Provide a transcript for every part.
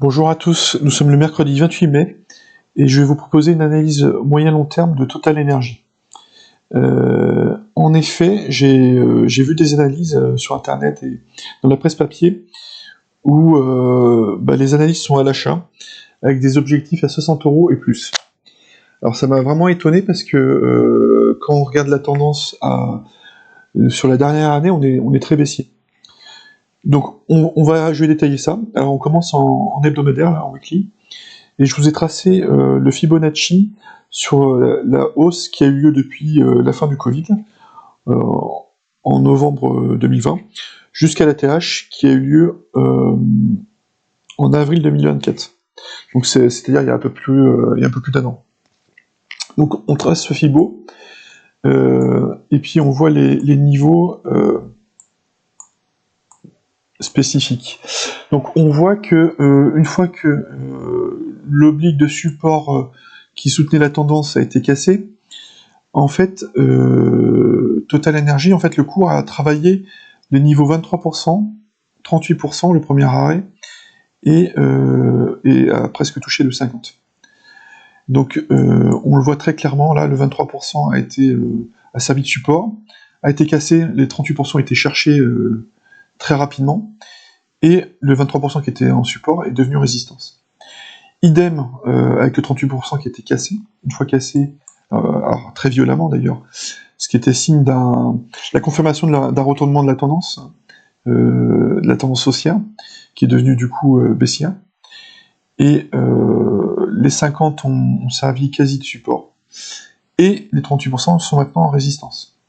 Bonjour à tous, nous sommes le mercredi 28 mai et je vais vous proposer une analyse moyen-long terme de Total Energy. En effet, j'ai vu des analyses sur internet et dans la presse papier où les analyses sont à l'achat avec des objectifs à 60 € et plus. Alors ça m'a vraiment étonné parce que quand on regarde la tendance sur la dernière année, on est très baissier. Donc je vais détailler ça. Alors on commence en hebdomadaire, là, en weekly, et je vous ai tracé le Fibonacci sur la hausse qui a eu lieu depuis la fin du Covid, en novembre 2020, jusqu'à la TH qui a eu lieu en avril 2024. Donc c'est-à-dire il y a un peu plus d'un an. Donc on trace ce Fibo, et puis on voit les niveaux spécifiques. Donc on voit que une fois que l'oblique de support qui soutenait la tendance a été cassé, en fait Total Energy, en fait le cours a travaillé les niveaux 23%, 38% le premier arrêt, et a presque touché le 50. Donc on le voit très clairement là, le 23% a servi de support, a été cassé, les 38% ont été cherchés très rapidement, et le 23% qui était en support est devenu résistance. Idem avec le 38% qui était cassé, une fois cassé, alors très violemment d'ailleurs, ce qui était signe la confirmation d'un retournement de la tendance haussière, qui est devenue du coup baissière, et les 50 ont servi quasi de support, et les 38% sont maintenant en résistance.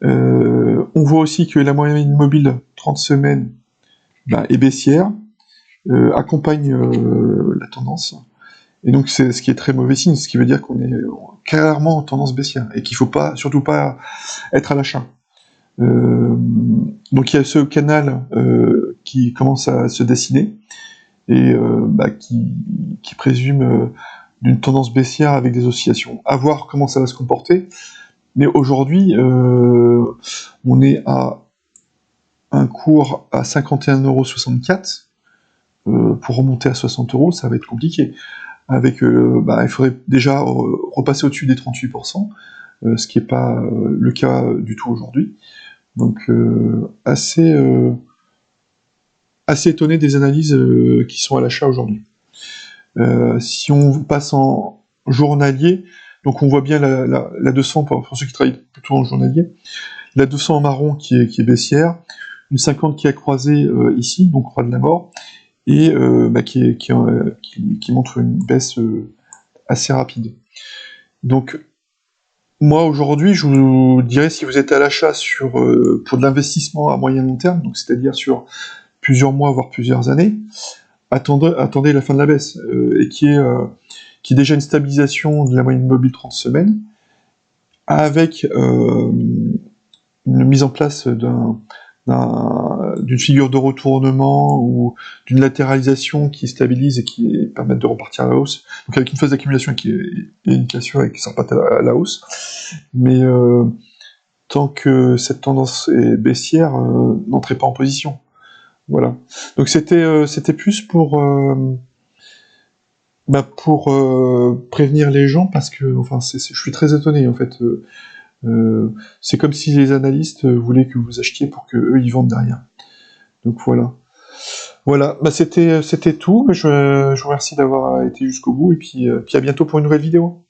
On voit aussi que la moyenne mobile 30 semaines est baissière, accompagne la tendance, et donc c'est ce qui est très mauvais signe, ce qui veut dire qu'on est clairement en tendance baissière, et qu'il ne faut surtout pas être à l'achat. Donc il y a ce canal qui commence à se dessiner, et qui présume d'une tendance baissière avec des oscillations. À voir comment ça va se comporter, mais aujourd'hui, on est à un cours à 51,64 €, pour remonter à 60 €, ça va être compliqué. Il faudrait déjà repasser au-dessus des 38%, ce qui n'est pas le cas du tout aujourd'hui. Donc assez étonné des analyses qui sont à l'achat aujourd'hui. Si on passe en journalier, donc on voit bien la 200, pour ceux qui travaillent plutôt en journalier, la 200 en marron qui est baissière, une 50 qui a croisé ici, donc croix de la mort, et qui montre une baisse assez rapide. Donc moi aujourd'hui, je vous dirais, si vous êtes à l'achat pour de l'investissement à moyen long terme, donc c'est-à-dire sur plusieurs mois voire plusieurs années, attendez la fin de la baisse, et qui est déjà une stabilisation de la moyenne mobile 30 semaines, avec une mise en place d'une figure de retournement ou d'une latéralisation qui stabilise et qui permet de repartir à la hausse, donc avec une phase d'accumulation et une cassure et qui sort pas à la hausse, mais tant que cette tendance est baissière, n'entrez pas en position. Voilà. Donc c'était plus pour prévenir les gens, parce que je suis très étonné en fait. C'est comme si les analystes voulaient que vous achetiez pour que eux ils vendent derrière. Donc voilà, c'était tout. Je vous remercie d'avoir été jusqu'au bout, et puis à bientôt pour une nouvelle vidéo.